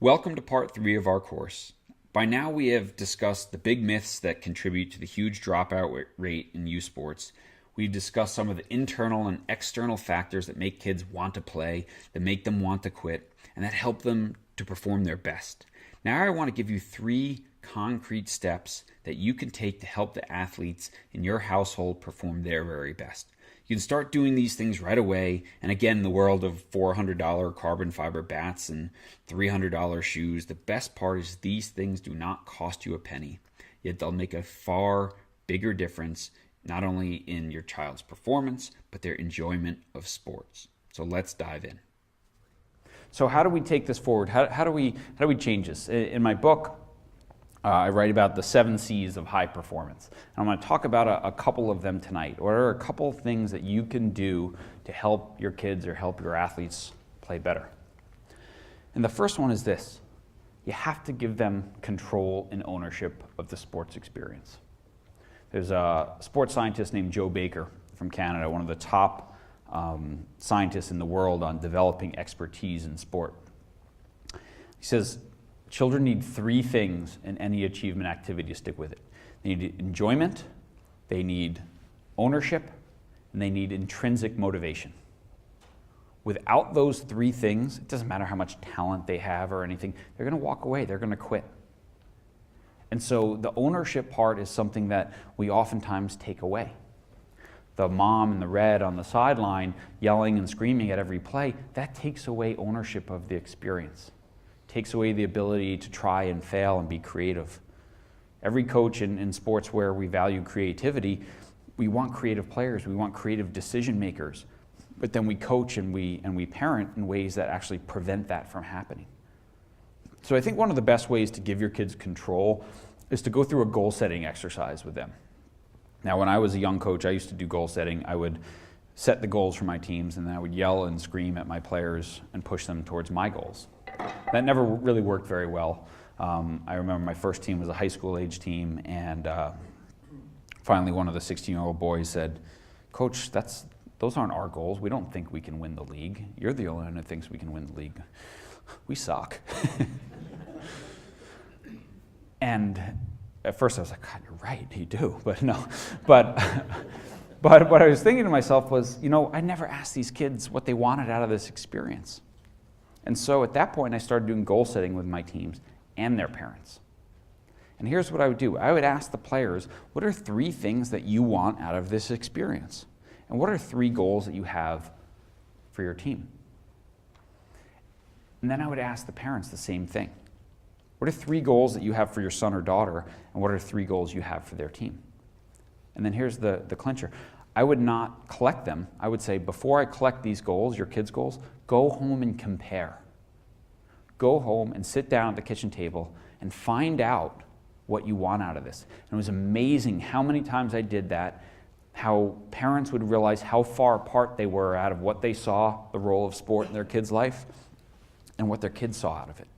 Welcome to part 3 of our course. By now we have discussed the big myths that contribute to the huge dropout rate in youth sports. We've discussed some of the internal and external factors that make kids want to play, that make them want to quit, and that help them to perform their best. Now I want to give you 3 concrete steps that you can take to help the athletes in your household perform their very best. You can start doing these things right away, and again, in the world of $400 carbon fiber bats and $300 shoes, the best part is these things do not cost you a penny, yet they'll make a far bigger difference not only in your child's performance, but their enjoyment of sports. So let's dive in. So how do we take this forward? How do we change this? In my book, I write about the 7 C's of high performance. And I'm going to talk about a couple of them tonight. What are a couple of things that you can do to help your kids or help your athletes play better? And the first one is this. You have to give them control and ownership of the sports experience. There's a sports scientist named Joe Baker from Canada, one of the top scientists in the world on developing expertise in sport. He says, children need 3 things in any achievement activity to stick with it. They need enjoyment, they need ownership, and they need intrinsic motivation. Without those 3 things, it doesn't matter how much talent they have or anything, they're going to walk away, they're going to quit. And so the ownership part is something that we oftentimes take away. The mom in the red on the sideline yelling and screaming at every play, that takes away ownership of the experience. Takes away the ability to try and fail and be creative. Every coach in sports where we value creativity, we want creative players, we want creative decision makers, but then we coach and we parent in ways that actually prevent that from happening. So I think one of the best ways to give your kids control is to go through a goal setting exercise with them. Now when I was a young coach, I used to do goal setting. I would set the goals for my teams and then I would yell and scream at my players and push them towards my goals. That never really worked very well. I remember my first team was a high school age team, and finally one of the 16-year-old boys said, "Coach, those aren't our goals. We don't think we can win the league. You're the only one who thinks we can win the league. We suck." And at first I was like, "God, you're right, you do." But no, but what I was thinking to myself was, I never asked these kids what they wanted out of this experience. And so at that point, I started doing goal setting with my teams and their parents. And here's what I would do. I would ask the players, what are 3 things that you want out of this experience? And what are 3 goals that you have for your team? And then I would ask the parents the same thing. What are 3 goals that you have for your son or daughter? And what are 3 goals you have for their team? And then here's the clincher. I would not collect them. I would say, before I collect these goals, your kids' goals, go home and compare. Go home and sit down at the kitchen table and find out what you want out of this. And it was amazing how many times I did that, how parents would realize how far apart they were out of what they saw, the role of sport in their kids' life, and what their kids saw out of it.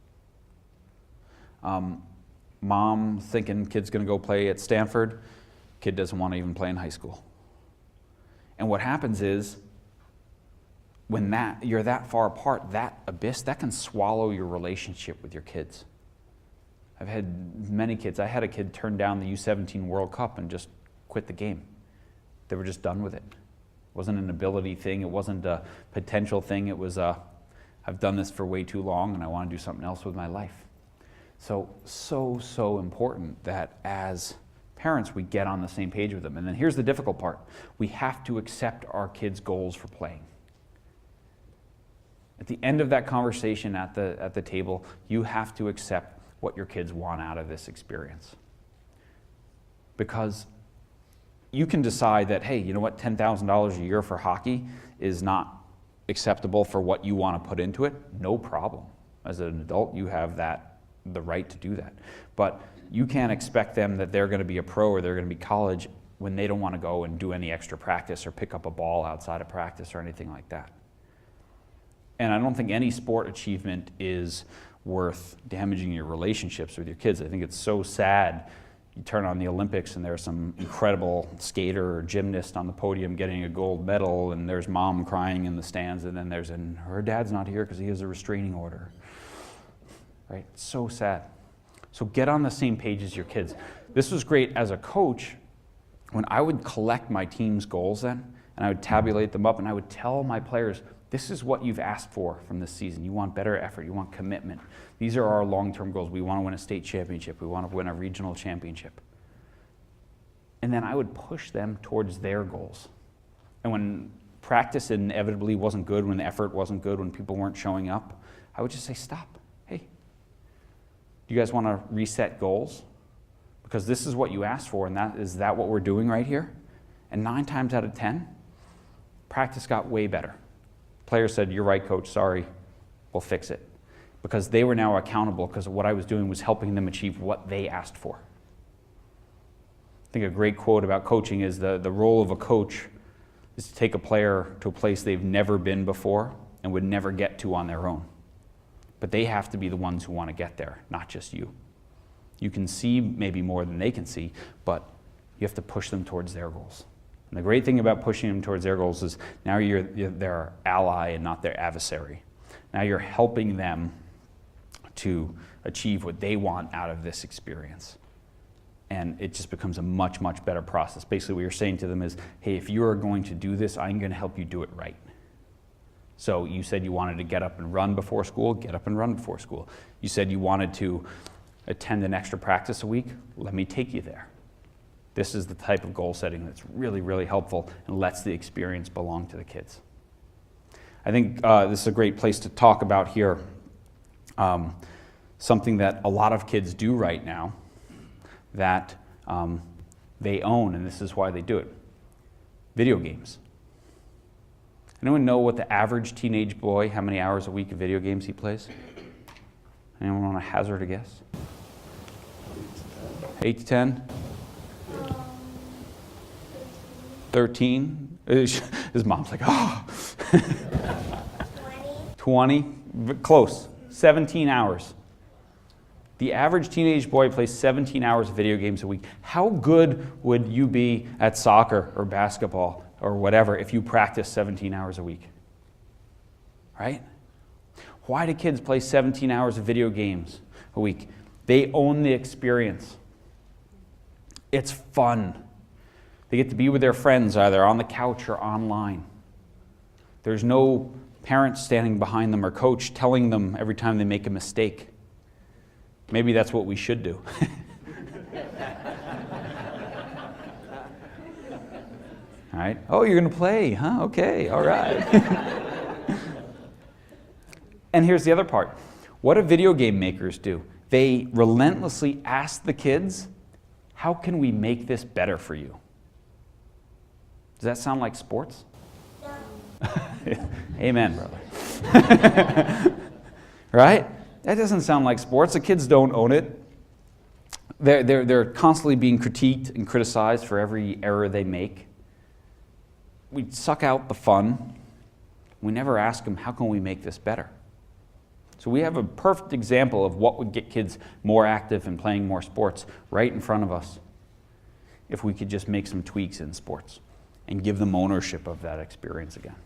Mom thinking kid's going to go play at Stanford, kid doesn't want to even play in high school. And what happens is, when you're that far apart, that abyss, that can swallow your relationship with your kids. I've had many kids. I had a kid turn down the U17 World Cup and just quit the game. They were just done with it. It wasn't an ability thing. It wasn't a potential thing. It was I've done this for way too long and I want to do something else with my life. So important that as parents, we get on the same page with them. And then here's the difficult part. We have to accept our kids' goals for playing. At the end of that conversation at the table, you have to accept what your kids want out of this experience. Because you can decide that, hey, you know what, $10,000 a year for hockey is not acceptable for what you want to put into it. No problem. As an adult, you have the right to do that. But you can't expect them that they're going to be a pro or they're going to be college when they don't want to go and do any extra practice or pick up a ball outside of practice or anything like that. And I don't think any sport achievement is worth damaging your relationships with your kids. I think it's so sad. You turn on the Olympics and there's some incredible skater or gymnast on the podium getting a gold medal, and there's mom crying in the stands, and then her dad's not here because he has a restraining order. right? It's so sad. So get on the same page as your kids. This was great as a coach when I would collect my team's goals then, and I would tabulate them up, and I would tell my players, this is what you've asked for from this season. You want better effort. You want commitment. These are our long-term goals. We want to win a state championship. We want to win a regional championship. And then I would push them towards their goals. And when practice inevitably wasn't good, when the effort wasn't good, when people weren't showing up, I would just say, stop. Hey, do you guys want to reset goals? Because this is what you asked for, and is that what we're doing right here? And 9 times out of 10, practice got way better. Players said, you're right, coach, sorry, we'll fix it. Because they were now accountable, because what I was doing was helping them achieve what they asked for. I think a great quote about coaching is the role of a coach is to take a player to a place they've never been before and would never get to on their own. But they have to be the ones who want to get there, not just you. You can see maybe more than they can see, but you have to push them towards their goals. And the great thing about pushing them towards their goals is now you're their ally and not their adversary. Now you're helping them to achieve what they want out of this experience. And it just becomes a much, much better process. Basically what you're saying to them is, hey, if you are going to do this, I'm going to help you do it right. So you said you wanted to get up and run before school, get up and run before school. You said you wanted to attend an extra practice a week, let me take you there. This is the type of goal setting that's really, really helpful and lets the experience belong to the kids. I think this is a great place to talk about here. Something that a lot of kids do right now that they own, and this is why they do it. Video games. Anyone know what the average teenage boy, how many hours a week of video games he plays? Anyone want to hazard a guess? 8 to 10? 13? His mom's like, oh. 20? Close. 17 hours. The average teenage boy plays 17 hours of video games a week. How good would you be at soccer or basketball or whatever if you practice 17 hours a week? Right? Why do kids play 17 hours of video games a week? They own the experience. It's fun. They get to be with their friends either on the couch or online. There's no parent standing behind them or coach telling them every time they make a mistake. Maybe that's what we should do. All right. Oh, you're going to play, huh? Okay, all right. And here's the other part. What do video game makers do? They relentlessly ask the kids, how can we make this better for you? Does that sound like sports? No. Amen, brother. Right? That doesn't sound like sports. The kids don't own it. They're constantly being critiqued and criticized for every error they make. We suck out the fun. We never ask them, how can we make this better? So we have a perfect example of what would get kids more active and playing more sports right in front of us if we could just make some tweaks in sports and give them ownership of that experience again.